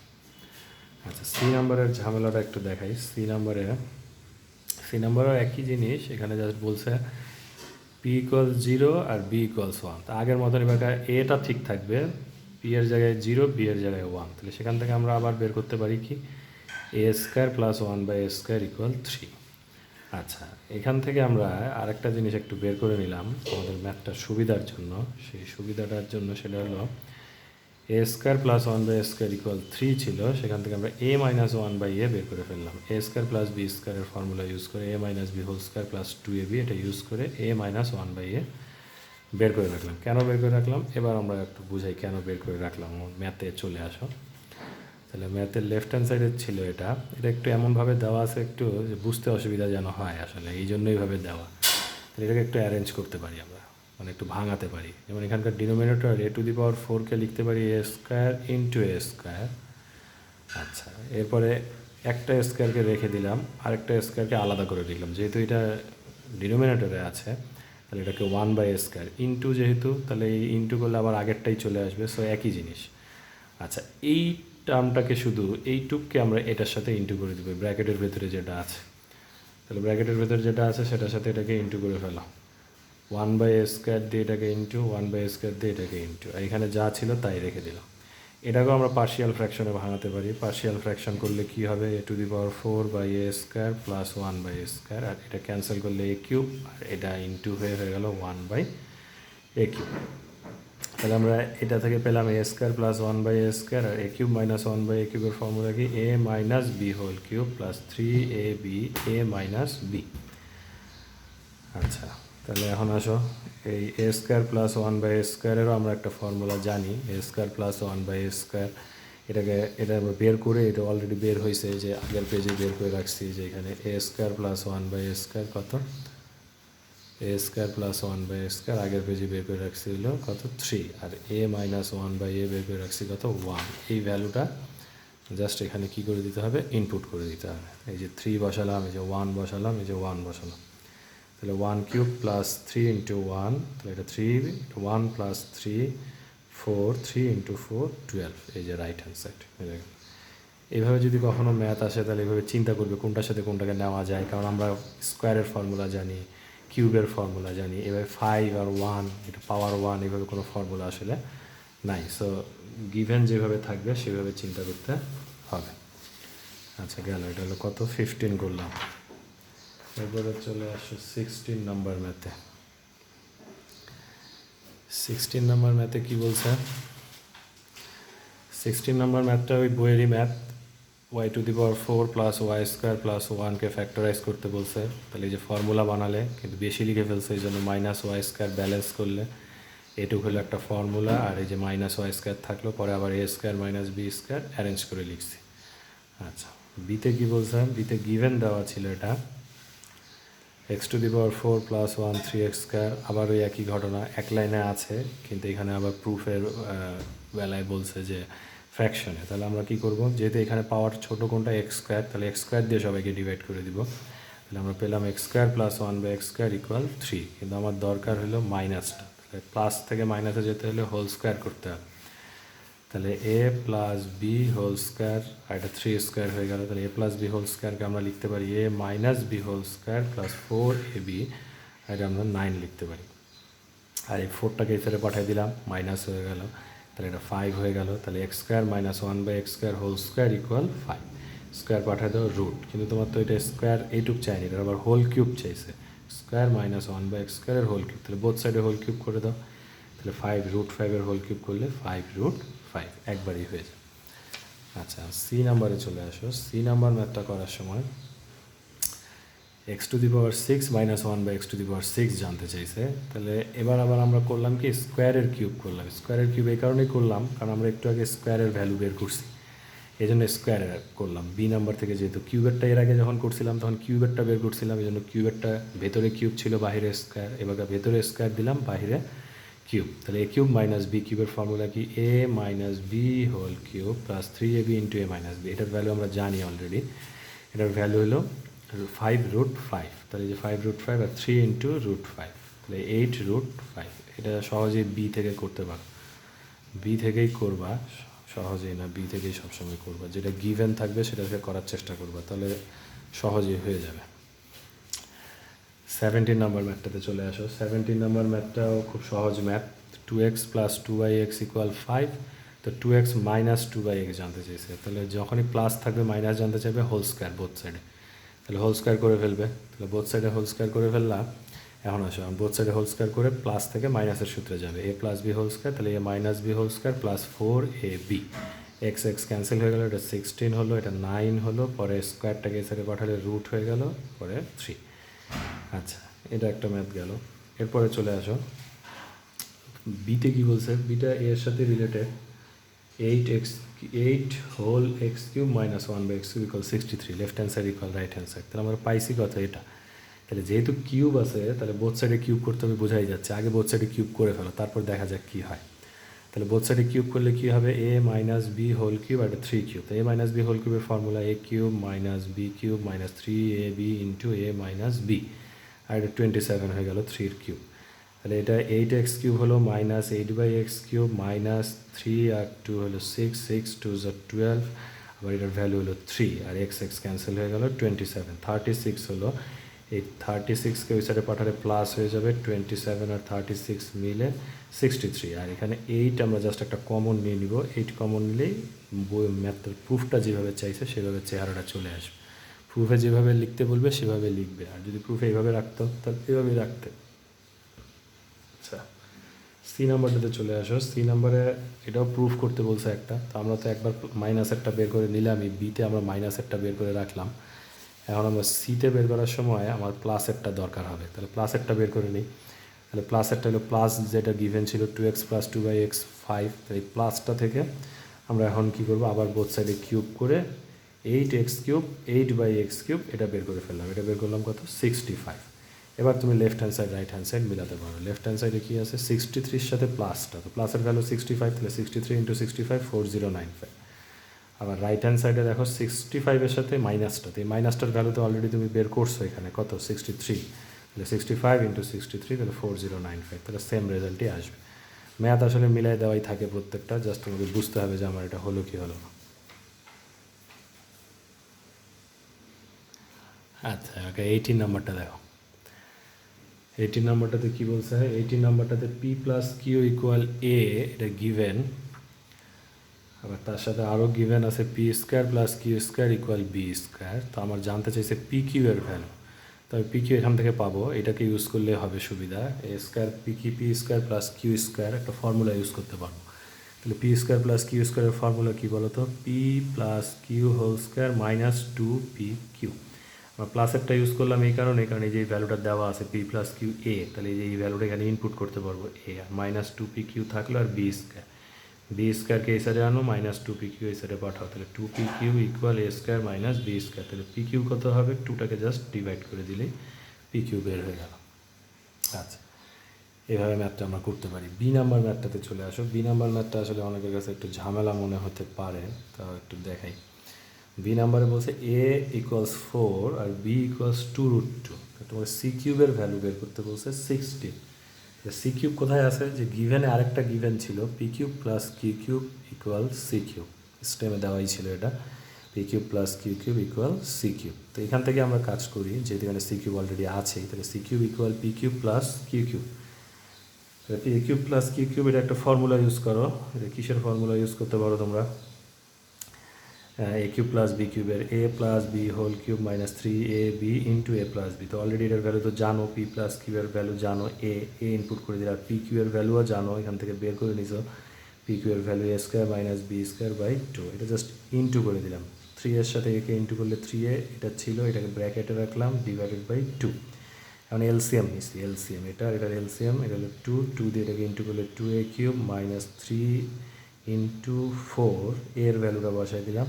আচ্ছা, সি নাম্বারের ঝামেলাটা একটু দেখাই। সি নাম্বারের একই জিনিস, এখানে জাস্ট বলছে পি ইকুয়ালস 0 আর বি ইকুয়ালস 1। তা আগের মতন এবার এটা ঠিক থাকবে, পি এর জায়গায় 0, বি এর জায়গায় 1। তাহলে সেখান থেকে আমরা আবার বের করতে পারি কি a² প্লাস 1/a² ইকুয়াল 3। আচ্ছা, এখান থেকে আমরা আরেকটা জিনিস একটু বের করে নিলাম আমাদের ম্যাথটার সুবিধার জন্য। সেই সুবিধাটার জন্য সেটা হলো a² প্লাস 1/a² ইকুয়াল 3 ছিল, সেখান থেকে আমরা a মাইনাস 1/a বের করে ফেললাম। a² প্লাস b² এর ফর্মুলা ইউজ করে a minus B whole square plus 2ab, এটা ইউজ করে a মাইনাস 1/a বের করে রাখলাম। কেন বের করে রাখলাম এবার আমরা একটু বুঝাই কেন বের করে রাখলাম। ম্যাথে চলে আসো। তাহলে ম্যাথের লেফট হ্যান্ড সাইডে ছিল এটা একটু এমনভাবে দেওয়া আছে একটু যে বুঝতে অসুবিধা যেন হয়, আসলে এই জন্য এইভাবে দেওয়া। তাহলে এটাকে একটু অ্যারেঞ্জ করতে পারি আমরা, মানে একটু ভাঙাতে পারি। যেমন এখানকার ডিনোমিনেটর a⁴ লিখতে পারি a² ইন্টু a²। আচ্ছা, এরপরে একটা স্কোয়ারকে রেখে দিলাম, আরেকটা স্কোয়ারকে আলাদা করে দিলাম। যেহেতু এটা ডিনোমিনেটরে আছে তাহলে এটাকে 1/a² ইন্টু, যেহেতু তাহলে এই ইন্টু করলে আবার আগেরটাই চলে আসবে, সো একই জিনিস। আচ্ছা, এই টার্মটাকে শুধু এইটুককে আমরা এটার সাথে ইন্টু করে দেবো, ব্র্যাকেটের ভেতরে যেটা আছে। তাহলে ব্র্যাকেটের ভেতরে যেটা আছে সেটার সাথে এটাকে ইন্টু করে ফেলাম। 1/a² দিয়ে এটাকে ইন্টু, 1/a² দিয়ে এটাকে ইন্টু, আর এখানে যা ছিল তাই রেখে দিলাম। এটাকেও আমরা পার্শিয়াল ফ্র্যাকশনে ভাঙাতে পারি। পার্শিয়াল ফ্র্যাকশন করলে কি হবে a⁴/a² প্লাস 1/a², আর এটা ক্যান্সেল করলে a³ আর এটা ইন্টু হয়ে গেল 1/a³। তাহলে আমরা এটা থেকে পেলাম a² প্লাস 1/a² আর a³ মাইনাস 1/a³ এর ফর্মুলা কি a minus B whole cube plus 3ab a minus b. আচ্ছা, তাহলে এখন আসো এই a² প্লাস 1/a² এরও আমরা একটা ফর্মুলা জানি, a² প্লাস 1/a²। এটা আমরা বের করে, এটা অলরেডি বের হয়েছে, যে আগের পেজে বের করে রাখছি, যে এখানে a² প্লাস 1/a² কত a square plus one by x square আগের পেজে বের করে রাখছি হলো কত 3, আর a minus one by a বের করে রাখছি কত 1। এই ভ্যালুটা জাস্ট এখানে কী করে দিতে হবে, ইনপুট করে দিতে হবে। এই যে 3 বসালাম, এই যে 1 বসালাম, এই যে 1 বসালাম, তাহলে 1 কিউব প্লাস 3 ইন্টু 1, তাহলে এটা 3, 1 প্লাস 3 4, 3 ইন্টু 4 12, এই যে রাইট হ্যান্ড সাইড। এইভাবে যদি কখনো ম্যাথ আসে তাহলে এইভাবে চিন্তা করবে কোনটার সাথে কোনটাকে নেওয়া যায়, কারণ আমরা স্কোয়ারের ফর্মুলা জানি, কিউবের ফর্মুলা জানি, এভাবে 5 আর 1 এটা পাওয়ার 1 এইভাবে কোনো ফর্মুলা আসলে নাই। সো গিভেন যেভাবে থাকবে সেভাবে চিন্তা করতে হবে। আচ্ছা গেল, এটা হলো কত 15 করলাম। এরপরে চলে আসো 16 নাম্বার ম্যাথে। 16 নাম্বার ম্যাথে কী বলছে, 16 নাম্বার ম্যাথটা ওই বইয়েরই math. y to the power 4 plus y square plus 1কে ফ্যাক্টরাইজ করতে বলছে। তাহলে এই যে ফর্মুলা বানালে কিন্তু বেশি লিখে ফেলছে, এই জন্য মাইনাস ওয়াই স্কোয়ার ব্যালেন্স করলে এটুকু হলো একটা ফর্মুলা, আর এই যে মাইনাস ওয়াই স্কোয়ার থাকলো, পরে আবার a square minus B square arrange করে লিখছি। আচ্ছা বিতে কী বলছে, বিতে গিভেন দেওয়া ছিল এটা x to the power 4 plus 1 3x square, আবার ওই একই ঘটনা এক লাইনে আছে, কিন্তু এখানে আবার প্রুফের বেলায় বলছে যে ফ্র্যাকশনে। তাহলে আমরা কী করব, যেহেতু এখানে পাওয়ার ছোটো কোনটা এক্স স্কোয়ার, তাহলে এক্স স্কোয়ার দিয়ে সবাইকে ডিভাইড করে দিব। তাহলে আমরা পেলাম x square plus 1 by x square equal 3, কিন্তু আমার দরকার হলো মাইনাসটা। তাহলে প্লাস থেকে মাইনাসে যেতে হলে হোল স্কোয়ার করতে হবে। তাহলে a plus B whole square, আর এটা 3 স্কোয়ার হয়ে গেল। তাহলে এ প্লাস বি হোল স্কোয়ারকে আমরা লিখতে পারি a minus B whole square plus 4ab, আর এটা আমরা 9 লিখতে পারি। আর এই 4টাকে এই সাইডে পাঠিয়ে দিলাম, মাইনাস হয়ে গেল, তাহলে এটা 5 হয়ে গেল। তাহলে x square minus 1 by x square whole square equal 5। Square পাঠিয়ে দেওয়া রুট, কিন্তু তোমার তো এটা স্কোয়ার এইটুক চাইনি, এটা আবার হোল কিউব চাইছে। স্কোয়ার মাইনাস 1 বাই এক্স স্কোয়ারের হোল কিউব, তাহলে বোথ সাইডে হোল কিউব করে দাও। তাহলে 5 রুট 5-এর হোল কিউব করলে 5 রুট 5 একবারই হয়ে যায়। আচ্ছা সি নাম্বারে চলে আসো। সি নাম্বার ম্যাথটা করার সময় x to the power 6 minus 1 by x to the power 6 জানতে চাইছে। তাহলে এবার আবার আমরা করলাম কি, স্কোয়ারের কিউব করলাম। স্কোয়ারের কিউব এই কারণেই করলাম কারণ আমরা একটু আগে স্কোয়ারের ভ্যালু বের করছি, এই জন্য স্কোয়ারের করলাম বি নাম্বার থেকে। যেহেতু কিউবেরটা এর আগে যখন করছিলাম তখন কিউবেরটা বের করছিলাম, এই জন্য কিউবেরটা ভেতরে কিউব ছিল বাহিরে স্কোয়ার, এবার ভেতরে স্কোয়ার দিলাম বাহিরে কিউব। তাহলে এ কিউব মাইনাস বি কিউবের ফর্মুলা কি, a minus B whole cube plus 3ab into A minus b. এটার ভ্যালু আমরা জানি অলরেডি, এটার ভ্যালু হলো 5 রুট 5। তাহলে যে 5 রুট 5 আর 3 ইন্টু রুট 5, তাহলে 8 রুট 5। এটা সহজেই বি থেকে করতে পারো, বি থেকেই করবা, সহজেই না বি থেকেই সবসময় করবা, যেটা গিভেন থাকবে সেটাকে করার চেষ্টা করবা, তাহলে সহজেই হয়ে যাবে। 17 নাম্বার ম্যাথটাতে চলে আসো। 17 নাম্বার ম্যাথটাও খুব সহজ math. 2x plus 2x equal 5, তো 2x মাইনাস 2x জানতে চাইছে। তাহলে যখনই প্লাস থাকবে মাইনাস জানতে চাইবে হোল স্কোয়ার বোথ সাইডে, তাহলে হোল স্কোয়ার করে ফেলবে। তাহলে বোথ সাইডে হোল স্কোয়ার করে ফেললাম। এখন আসো বোথ সাইডে হোল স্কোয়ার করে প্লাস থেকে মাইনাসের সূত্রে যাবে, a plus B whole square, তাহলে এ minus B whole square plus 4ab। X x cancel হয়ে গেল, এটা 16 হলো, এটা 9 হলো, পরে স্কোয়ারটাকে এই সাইডে পাঠালে রুট হয়ে গেল, পরে 3। আচ্ছা এটা একটা ম্যাথ গেল। এরপরে চলে আসো বিতে কী বলছে, বিটা এর সাথে related 8 whole x cube minus 1 by x cube equal 63, left hand side equal right hand side. তাহলে আমরা পাইছি কথা এটা। তাহলে যেহেতু কিউব আছে তাহলে বোথ সাইডে কিউব করতে হবে, বোঝাই যাচ্ছে। আগে বোথ সাইডে কিউব করে ফেলো, তারপর দেখা যাক কী হয়। তাহলে বোথ সাইডে কিউব করলে কী হবে, a minus B whole cube আর 3 কিউব। তো এ মাইনাস বি হোল কিউবের formula a cube minus b cube minus 3ab into A minus b, আর এটা 27 হয়ে গেল 3 কিউব। তাহলে এটা 8x কিউব হলো minus 8 by x cube minus 3 আর 2 হলো 6, 6 2 12, আবার এটার ভ্যালু হলো 3, আর এক্স এক্স ক্যান্সেল হয়ে গেল 27, 36 হলো। এই 36কে ওই সাইডে পাঠালে প্লাস হয়ে যাবে, 27 আর 36 মিলে 63, আর এখানে 8 আমরা জাস্ট একটা কমন নিয়ে নিব। 8 কমন নিলেই ম্যাথের প্রুফটা যেভাবে চাইছে সেভাবে চেহারাটা চলে আসবে। প্রুফে যেভাবে লিখতে বলবে সেভাবে লিখবে, আর যদি প্রুফে এইভাবে রাখতো তাহলে এইভাবেই রাখতে। আচ্ছা সি নাম্বারটাতে চলে আসো। সি নাম্বারে এটাও প্রুফ করতে বলছে একটা, তো আমরা তো একবার মাইনাস একটা বের করে নিলামই, বিতে আমরা মাইনাস একটা বের করে রাখলাম। এখন আমরা সিতে বের করার সময় আমার প্লাস একটা দরকার হবে, তাহলে প্লাস একটা বের করে নিই। তাহলে প্লাস একটা হলো প্লাস যেটা গিভেন ছিল 2x প্লাস 2 বাই এক্স 5, তো এই প্লাসটা থেকে আমরা এখন কী করবো, আবার বোথ সাইডে কিউব করে 8x cube 8 by x cube এটা বের করে ফেললাম। এটা বের করলাম কত 65, এবার তুমি left hand side right hand side মিলাতে পারো। লেফট হ্যান্ড সাইডে কী আছে 63-র সাথে প্লাসটা, তো প্লাসের ভ্যালু 65, তাহলে 63 × 65 4095। আবার রাইট হ্যান্ড সাইডে দেখো 65-এর সাথে মাইনাসটা, তো এই মাইনাসটার ভ্যালু তো অলরেডি তুমি বের করছো এখানে কত 63, তাহলে 65 × 63 তাহলে 4095, তাহলে সেম রেজাল্টই আসবে। ম্যাথ আসলে মিলাই দেওয়াই থাকে প্রত্যেকটা, জাস্ট তোমাকে বুঝতে হবে যে আমার এটা হলো কি হলো না। আচ্ছা ওকে 18 নাম্বারটা দেখো। 18 নাম্বারটাতে কী বলছে, 18 নাম্বারটাতে p plus q equal a, এটা গিভেন। আবার তার সাথে আরও গিভেন আছে p square plus q square equal b square. তো আমার জানতে চাইছে পি কিউ এর ভ্যালু, তো আমি পি কিউ এখান থেকে পাবো, এটাকে ইউজ করলে হবে সুবিধা। A square p square plus q square একটা ফর্মুলা ইউজ করতে পারবো। তাহলে পি স্কোয়ার প্লাস কিউ স্কোয়ারের ফর্মুলা কী বলো তো, p plus q whole square minus 2পি কিউ। আমরা প্লাসেরটা ইউজ করলাম এই কারণে যে ভ্যালুটা দেওয়া আছে পি প্লাস কিউ এ, তাহলে এই ভ্যালুটা এখানে ইনপুট করতে পারবো এ, আর মাইনাস 2পি কিউ থাকলো আর বি স্কোয়ারকে এই সাইডে আনো, মাইনাস 2পি কিউ এই সাইডে পাঠাও, তাহলে 2পি কিউ ইকুয়াল এ স্কোয়ার মাইনাস বি স্কোয়ার। তাহলে পি কিউ কত হবে, 2টাকে জাস্ট ডিভাইড করে দিলেই পি কিউ বের হয়ে গেল। আচ্ছা এভাবে ম্যাথটা আমরা করতে পারি। বি নাম্বার ম্যাথটাতে চলে আসো। বি নাম্বার ম্যাথটা আসলে অনেকের কাছে একটু ঝামেলা মনে হতে পারে, তাও একটু দেখাই। বি নাম্বারে বলছে এ ইকুয়ালস 4 আর বি ইকুয়ালস 2√2। তোমার সি কিউবের ভ্যালু বের করতে বলছে 16। সি কিউব কোথায় আছে, যে গিভেনে আরেকটা গিভেন ছিল p cube plus q cube equal c cube, স্টেমে দেওয়াই ছিল এটা, p cube plus q cube equal c cube. তো এখান থেকে আমরা কাজ করি, যেহেতু এখানে সি কিউব অলরেডি আছে, তাহলে c cube equal p cube plus q cube. P cube plus q cube এটা একটা ফর্মুলা ইউজ করো। এটা কিসের ফর্মুলা ইউজ করতে পারো তোমরা, এ কিউব প্লাস বি কিউবের a plus B whole cube minus 3ab into A plus b. তো অলরেডি এটার ভ্যালু তো জানো, পি প্লাস কিউবের ভ্যালু জানো, এ ইনপুট করে দিলে, আর পি কিউয়ের ভ্যালুও জানো, এখান থেকে বের করে নিছো পি কিউয়ের value a square minus B square by 2। এটা জাস্ট ইন্টু করে দিলাম, 3 এর সাথে একে ইন্টু করলে 3a, এটা ছিল, এটাকে ব্র্যাকেটে রাখলাম, ডিভাইডেড বাই 2। এখন এলসিএম নিচ্ছি, এলসিএম এটার এলসিএম, এটা হলো 2 দিয়ে এটাকে ইন্টু করলে 2a কিউব মাইনাস 3 ইন্টু 4, এর ভ্যালুটা বসাই দিলাম,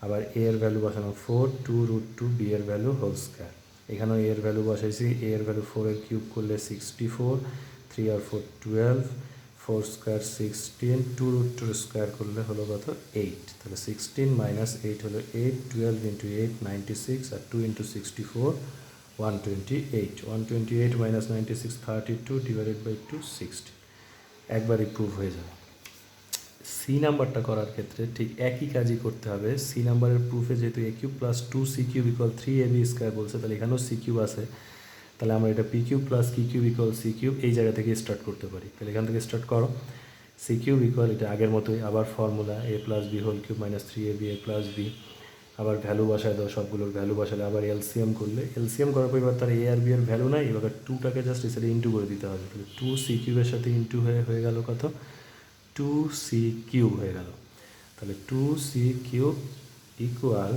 আবার এ এর ভ্যালু বসানো 4 2√2 বি এর ভ্যালু হোল স্কোয়ার। এখানেও এ এর ভ্যালু বসাইছি, এ এর ভ্যালু 4 এর কিউব করলে 64, 3 আর 4 12, 4 স্কোয়ার 16, 2√2 স্কোয়ার করলে হলো কত 8। তাহলে 16 মাইনাস 8 হলো 8, 12 ইন্টু 8 96, আর 2 ইন্টু 64 128, 128 মাইনাস 96 32 ডিভাইডেড বাই 2 60। একবারই প্রুভ হয়ে যাবে। সি নাম্বারটা করার ক্ষেত্রে ঠিক একই কাজই করতে হবে। সি নাম্বারের প্রুফে যেহেতু এ কিউব প্লাস 2সি কিউব ইকুয়াল 3ab স্কোয়ার বলছে, তাহলে এখানেও সি কিউব আছে, তাহলে আমরা এটা p cube plus q cube equal c cube এই জায়গা থেকে স্টার্ট করতে পারি। তাহলে এখান থেকে স্টার্ট করো, সি কিউব ইকুয়াল এটা আগের মতোই, আবার formula A plus B whole cube minus 3ab a plus b, আবার ভ্যালু বসায় দাও, সবগুলোর ভ্যালু বসালে আবার এলসিএম করলে, এলসিএম করার পর এবার তার এ আর বি এর ভ্যালু নাই, এবার 2টাকে জাস্ট এসে ইন্টু করে দিতে হবে। তাহলে 2সি কিউবের সাথে ইন্টু হয়ে গেল কত 2সি কিউব হয়ে গেল। তাহলে 2সি cube equal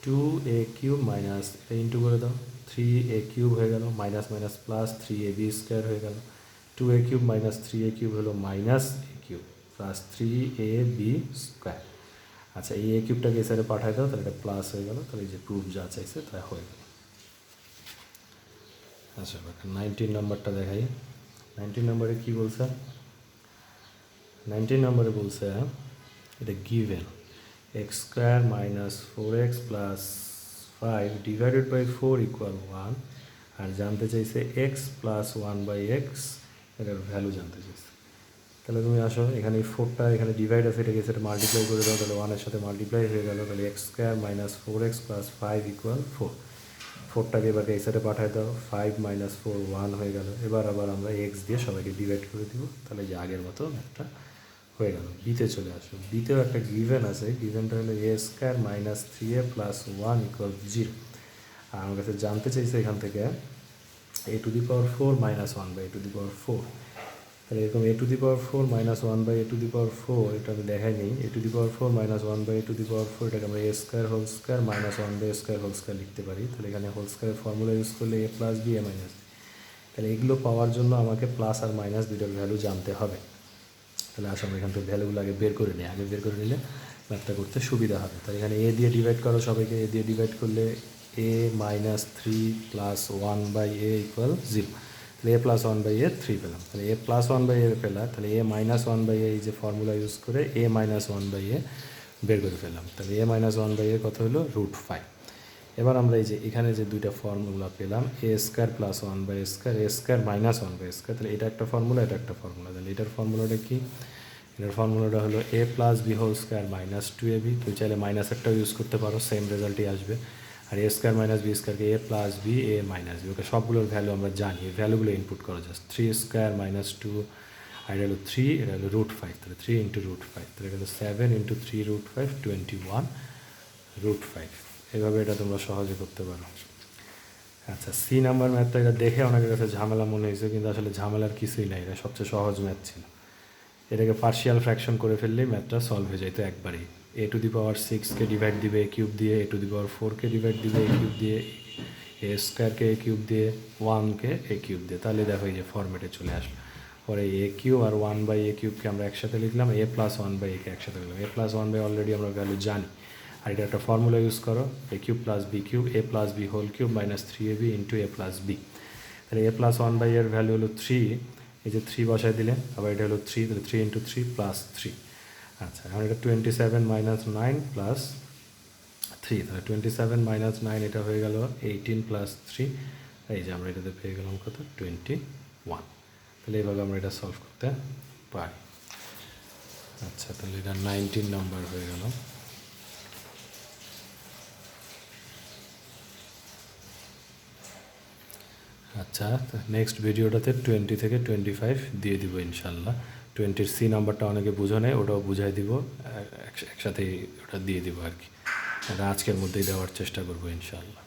2a cube minus, এটা ইন্টু করে দাও, 3a কিউব হয়ে গেল, minus minus plus 3ab square হয়ে গেল, 2a cube minus 3a cube হলো minus a cube plus 3ab square. আচ্ছা এই এ কিউবটাকে এই সাইডে পাঠাই দাও, তাহলে এটা প্লাস হয়ে গেল, তাহলে এই যে প্রুফ যা চাইছে তা হয়ে গেল। আচ্ছা 19 নম্বরটা দেখাই। 19 নম্বরে কী বলছে, 19 নম্বরে বলছে এটা given x square minus 4x plus 5 divided by 4 equal 1, আর জানতে চাইছে এক্স প্লাস 1/x, এটার ভ্যালু জানতে চাইছে। তাহলে তুমি আসো, এখানে 4টা এখানে ডিভাইড আছে, এটাকে সেটা মাল্টিপ্লাই করে দাও, তাহলে 1-এর সাথে মাল্টিপ্লাই হয়ে গেল, তাহলে x square minus 4x plus 5 equal 4। 4টাকে এবার এই সাইডে পাঠায় দাও, 5 মাইনাস 4 1 হয়ে গেল। এবার আবার আমরা এক্স দিয়ে সবাইকে ডিভাইড করে দিব, তাহলে যে আগের মতো একটা হয়ে গেল। বিতে চলে আসো, বিতেও একটা গিভেন আছে, গিভেনটা হলো a square minus 3a plus 1 equal 0। আর আমার কাছে জানতে চাইছে এখান থেকে a to the power 4 minus 1/a², তাহলে এরকম a² মাইনাস 1/a², এটা আমি দেখাই নেই, a² মাইনাস 1/a², এটাকে আমরা a square whole square minus 1/a² whole square লিখতে পারি। তাহলে এখানে হোল স্কোয়ারের ফর্মুলা ইউজ করলে a plus b a minus b. তাহলে এগুলো পাওয়ার জন্য আমাকে প্লাস আর মাইনাস দুটোর ভ্যালু জানতে হবে। তাহলে আসলে আমরা এখান থেকে ভ্যালুগুলো আগে বের করে বের করে নিলে ম্যাথটা করতে সুবিধা হবে। তাই এখানে এ দিয়ে ডিভাইড করো সবাইকে, এ দিয়ে ডিভাইড করলে a minus three plus one by a equal zero. তাহলে a plus one by a three পেলাম। তাহলে a plus one by a পেলাম, তাহলে এ মাইনাস ওয়ান বাই এ এই যে ফর্মুলা ইউজ করে a minus one by a বের করে ফেললাম। তাহলে এ মাইনাস ওয়ান বাই এ কত হলো √5। এবার আমরা এই যে এখানে যে দুইটা ফর্মুলা পেলাম a square plus one by square a square minus one by square, তাহলে এটা একটা ফর্মুলা এটা একটা ফর্মুলা। তাহলে এটার ফর্মুলাটা কি? এটার ফর্মুলাটা হলো a plus B whole square minus two a b. তুমি চাইলে মাইনাস একটাও ইউজ করতে পারো, সেম রেজাল্টই আসবে। আর এ স্কোয়ার মাইনাস বি স্কোয়ারকে a plus B A minus b, okay সবগুলোর ভ্যালু আমরা জানি, এই ভ্যালুগুলো ইনপুট করো just. Three square minus two, আর এটা হলো থ্রি, এটা হলো √5, তাহলে থ্রি ইন্টু √5, তাহলে এটা হলো 7 ইন্টু 3 √5 21 √5। এভাবে এটা তোমরা সহজে করতে পারো। আচ্ছা, সি নাম্বার ম্যাথটা এটা দেখে অনেকের কাছে ঝামেলা মনে হয়েছে, কিন্তু আসলে ঝামেলার কিছুই নাই, এটা সবচেয়ে সহজ ম্যাথ ছিল। এটাকে পার্শিয়াল ফ্র্যাকশন করে ফেললেই ম্যাথটা সলভ হয়ে যাইতো একবারেই। এ টু দি পাওয়ার 6কে ডিভাইড দিবে এ কিউব দিয়ে, এ টু দি পাওয়ার 4কে ডিভাইড দিবে এ কিউব দিয়ে, এ স্কোয়ারকে এ কিউব দিয়ে, 1কে এ কিউব দিয়ে, তাহলে দেখো এই যে ফর্মেটে চলে আসলো। পরে এ কিউব আর 1 বাই এ কিউবকে আমরা একসাথে লিখলাম, এ প্লাস 1 বাই একে একসাথে লিখলাম। এ প্লাস 1 বাই অলরেডি আমরা ভ্যালু জানি, আর এটা একটা ফর্মুলা ইউজ করো a cube plus b cube a plus B whole cube minus three a b into A plus b. তাহলে এ প্লাস 1 বাই এর ভ্যালু হলো 3, এই যে 3 বসায় দিলে, আবার এটা হলো 3, তাহলে 3 ইন্টু 3 প্লাস 3। আচ্ছা, এখন এটা 27 মাইনাস 9 প্লাস 3, তাহলে 27 মাইনাস 9 এটা হয়ে গেল 18 প্লাস 3, এই যে আমরা এটাতে পেয়ে গেলাম কত 21। তাহলে এইভাবে আমরা এটা সলভ করতে পারি। আচ্ছা, তাহলে এটা 19 নাম্বার হয়ে গেল। আচ্ছা, নেক্সট ভিডিওটাতে 20 থেকে 25 দিয়ে দিব ইনশাল্লাহ। 20-র সি নাম্বারটা অনেকে বুঝো নেই, ওটাও বুঝাই দিব, একসাথেই ওটা দিয়ে দিব আর কি। এটা আজকের মধ্যেই দেওয়ার চেষ্টা করবো ইনশাল্লাহ।